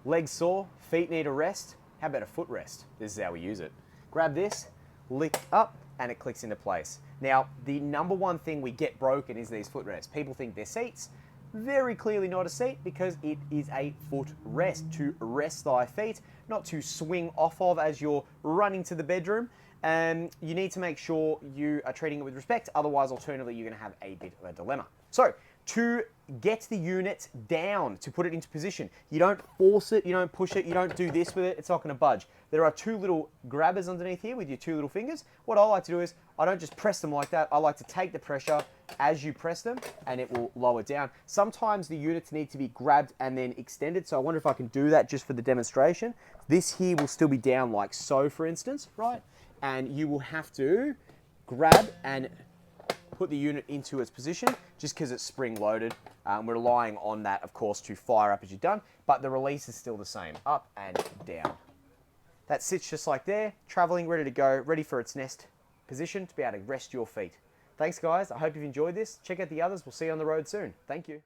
Legs sore, feet need a rest. How about a foot rest? This is how we use it. Grab this, lift up, and it clicks into place. Now, the number one thing we get broken is these footrests. People think they're seats. Very clearly not a seat because it is a foot rest to rest thy feet, not to swing off of as you're running to the bedroom. And you need to make sure you are treating it with respect. Otherwise, alternatively, you're going to have a bit of a dilemma. So, to get the unit down, to put it into position, you don't force it, you don't push it, you don't do this with it, it's not going to budge. There are two little grabbers underneath here with your two little fingers. What I like to do is, I don't just press them like that, I like to take the pressure as you press them, and it will lower down. Sometimes the units need to be grabbed and then extended, so I wonder if I can do that just for the demonstration. This here will still be down like so, for instance, right? And you will have to grab and put the unit into its position just because it's spring loaded. We're relying on that, of course, to fire up as you're done, but the release is still the same, up and down. That sits just like there, traveling, ready to go, ready for its nest position to be able to rest your feet. Thanks, guys. I hope you've enjoyed this. Check out the others. We'll see you on the road soon. Thank you.